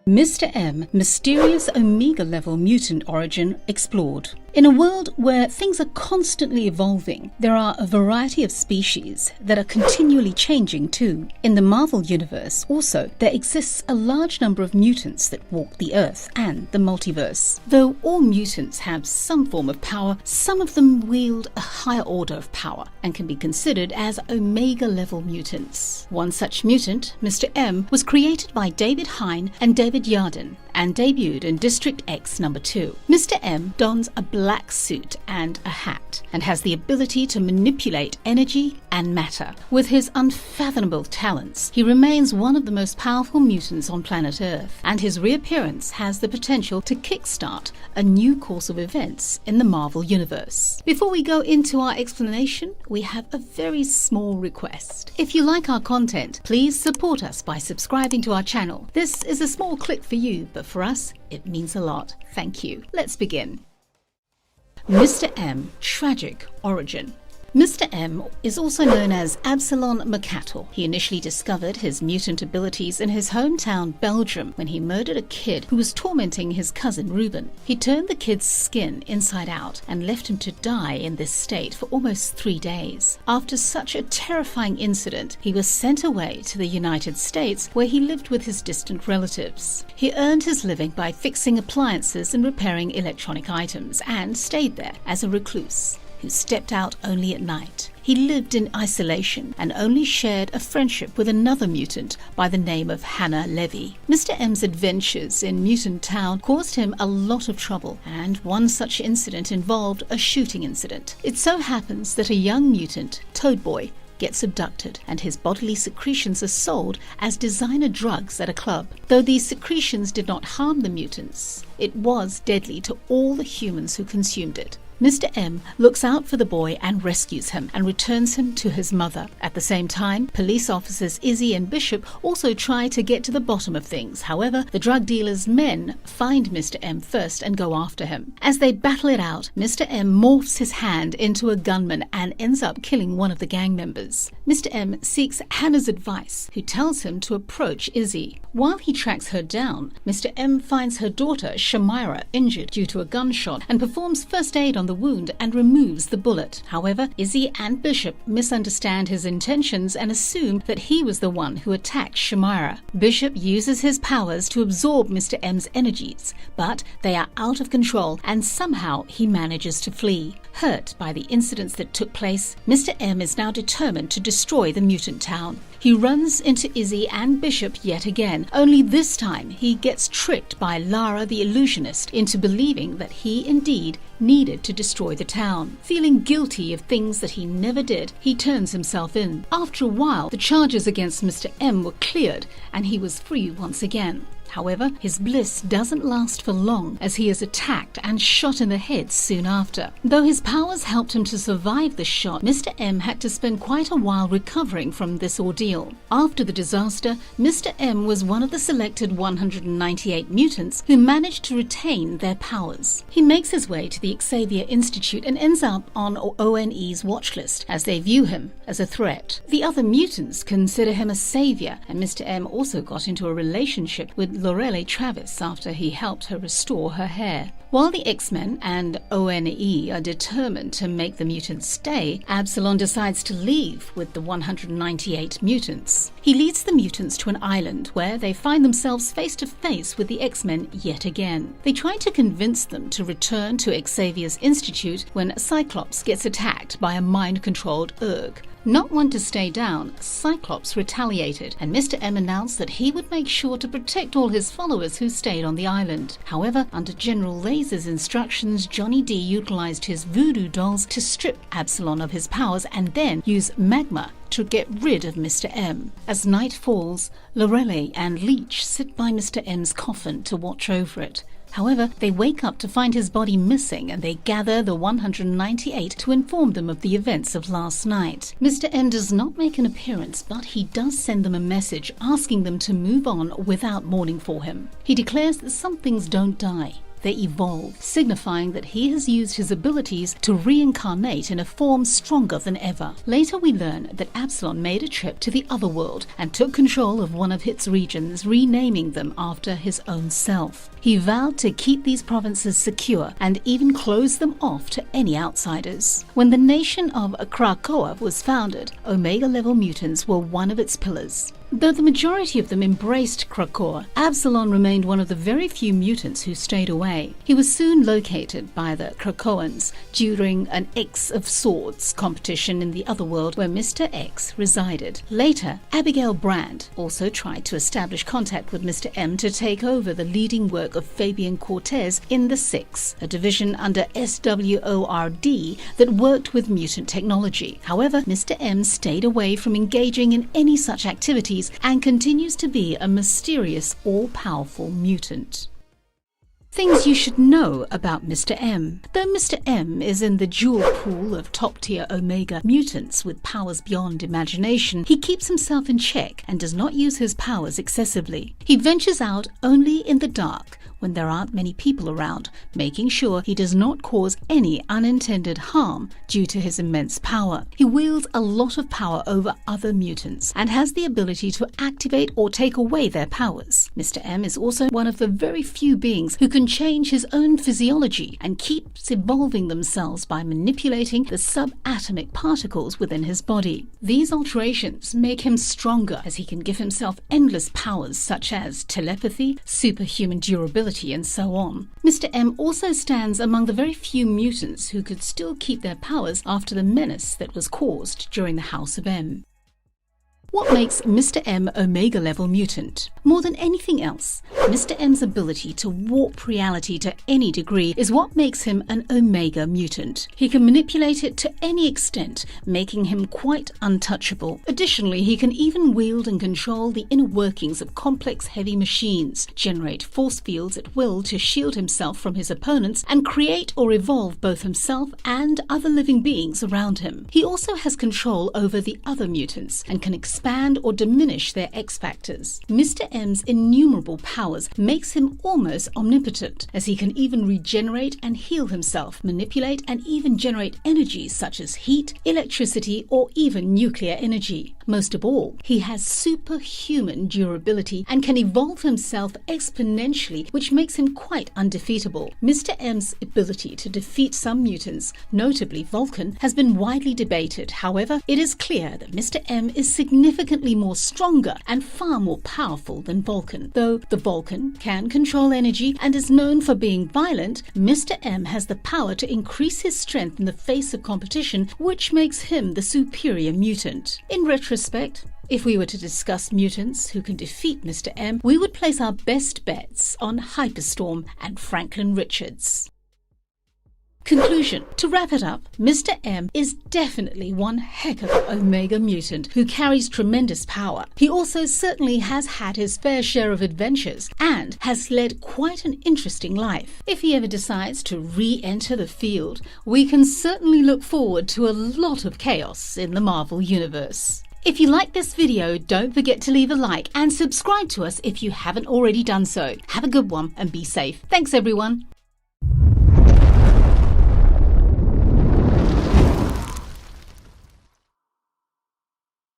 Mr. M, mysterious Omega-level mutant origin explored. In a world where things are constantly evolving, there are a variety of species that are continually changing too. In the Marvel universe, also, there exists a large number of mutants that walk the Earth and the multiverse. Though all mutants have some form of power, some of them wield a higher order of power and can be considered as Omega-level mutants. One such mutant, Mr. M, was created by David Hine and David Yarden and debuted in District X No. 2. Mr. M dons a black suit and a hat and has the ability to manipulate energy and matter. With his unfathomable talents, he remains one of the most powerful mutants on planet Earth, and his reappearance has the potential to kickstart a new course of events in the Marvel Universe. Before we go into our explanation, we have a very small request. If you like our content, please support us by subscribing to our channel. This is a small click for you, but for us, it means a lot. Thank you. Let's begin. Mr. M, tragic origin. Mr. M is also known as Absalom McCattle. He initially discovered his mutant abilities in his hometown Belgium when he murdered a kid who was tormenting his cousin Reuben. He turned the kid's skin inside out and left him to die in this state for almost 3 days. After such a terrifying incident, he was sent away to the United States, where he lived with his distant relatives. He earned his living by fixing appliances and repairing electronic items, and stayed there as a recluse who stepped out only at night. He lived in isolation and only shared a friendship with another mutant by the name of Hannah Levy. Mr. M's adventures in Mutant Town caused him a lot of trouble, and one such incident involved a shooting incident. It so happens that a young mutant, Toad Boy, gets abducted, and his bodily secretions are sold as designer drugs at a club. Though these secretions did not harm the mutants, it was deadly to all the humans who consumed it. Mr. M looks out for the boy and rescues him and returns him to his mother. At the same time, police officers Izzy and Bishop also try to get to the bottom of things. However, the drug dealer's men find Mr. M first and go after him. As they battle it out, Mr. M morphs his hand into a gunman and ends up killing one of the gang members. Mr. M seeks Hannah's advice, who tells him to approach Izzy. While he tracks her down, Mr. M finds her daughter Shamira injured due to a gunshot and performs first aid on the wound and removes the bullet. However, Izzy and Bishop misunderstand his intentions and assume that he was the one who attacked Shamira. Bishop uses his powers to absorb Mr. M's energies, but they are out of control and somehow he manages to flee. Hurt by the incidents that took place, Mr. M is now determined to destroy the mutant town. He runs into Izzy and Bishop yet again, only this time he gets tricked by Lara the illusionist into believing that he indeed needed to destroy the town. Feeling guilty of things that he never did, he turns himself in. After a while, the charges against Mr. M were cleared and he was free once again. However, his bliss doesn't last for long, as he is attacked and shot in the head soon after. Though his powers helped him to survive the shot, Mr. M had to spend quite a while recovering from this ordeal. After the disaster, Mr. M was one of the selected 198 mutants who managed to retain their powers. He makes his way to the Xavier Institute and ends up on ONE's watch list, as they view him as a threat. The other mutants consider him a savior, and Mr. M also got into a relationship with Lorelei Travis after he helped her restore her hair. While the X-Men and ONE are determined to make the mutants stay, Absalom decides to leave with the 198 mutants. He leads the mutants to an island where they find themselves face to face with the X-Men yet again. They try to convince them to return to Xavier's Institute when Cyclops gets attacked by a mind-controlled Urg. Not one to stay down, Cyclops retaliated, and Mr. M announced that he would make sure to protect all his followers who stayed on the island. However, under General Laser's instructions, Johnny D utilized his voodoo dolls to strip Absalom of his powers and then use magma to get rid of Mr. M. As night falls, Lorelei and Leech sit by Mr. M's coffin to watch over it. However, they wake up to find his body missing, and they gather the 198 to inform them of the events of last night. Mr. M does not make an appearance, but he does send them a message asking them to move on without mourning for him. He declares that some things don't die, they evolve, signifying that he has used his abilities to reincarnate in a form stronger than ever. Later we learn that Absalom made a trip to the otherworld and took control of one of its regions, renaming them after his own self. He vowed to keep these provinces secure and even close them off to any outsiders. When the nation of Krakoa was founded, Omega-level mutants were one of its pillars. Though the majority of them embraced Krakoa, Absalom remained one of the very few mutants who stayed away. He was soon located by the Krakoans during an X of Swords competition in the otherworld where Mr. X resided. Later, Abigail Brand also tried to establish contact with Mr. M to take over the leading work of Fabian Cortez in the Six, a division under SWORD that worked with mutant technology. However, Mr. M stayed away from engaging in any such activities and continues to be a mysterious, all-powerful mutant. Things you should know about Mr. M. Though Mr. M is in the jewel pool of top-tier Omega mutants with powers beyond imagination, he keeps himself in check and does not use his powers excessively. He ventures out only in the dark when there aren't many people around, making sure he does not cause any unintended harm due to his immense power. He wields a lot of power over other mutants and has the ability to activate or take away their powers. Mr. M is also one of the very few beings who can change his own physiology and keeps evolving themselves by manipulating the subatomic particles within his body. These alterations make him stronger as he can give himself endless powers such as telepathy, superhuman durability, and so on. Mr. M also stands among the very few mutants who could still keep their powers after the menace that was caused during the House of M. What makes Mr. M Omega-level mutant? More than anything else, Mr. M's ability to warp reality to any degree is what makes him an Omega mutant. He can manipulate it to any extent, making him quite untouchable. Additionally, he can even wield and control the inner workings of complex heavy machines, generate force fields at will to shield himself from his opponents, and create or evolve both himself and other living beings around him. He also has control over the other mutants and can expand or diminish their X-factors. Mr. M's innumerable powers makes him almost omnipotent, as he can even regenerate and heal himself, manipulate and even generate energies such as heat, electricity, or even nuclear energy. Most of all, he has superhuman durability and can evolve himself exponentially, which makes him quite undefeatable. Mr. M's ability to defeat some mutants, notably Vulcan, has been widely debated. However, it is clear that Mr. M is significantly more stronger and far more powerful than Vulcan. Though the Vulcan can control energy and is known for being violent, Mr. M has the power to increase his strength in the face of competition, which makes him the superior mutant. In retrospect, if we were to discuss mutants who can defeat Mr. M, we would place our best bets on Hyperstorm and Franklin Richards. Conclusion. To wrap it up, Mr. M is definitely one heck of an Omega mutant who carries tremendous power. He also certainly has had his fair share of adventures and has led quite an interesting life. If he ever decides to re-enter the field, we can certainly look forward to a lot of chaos in the Marvel Universe. If you like this video, don't forget to leave a like and subscribe to us if you haven't already done so. Have a good one and be safe. Thanks everyone.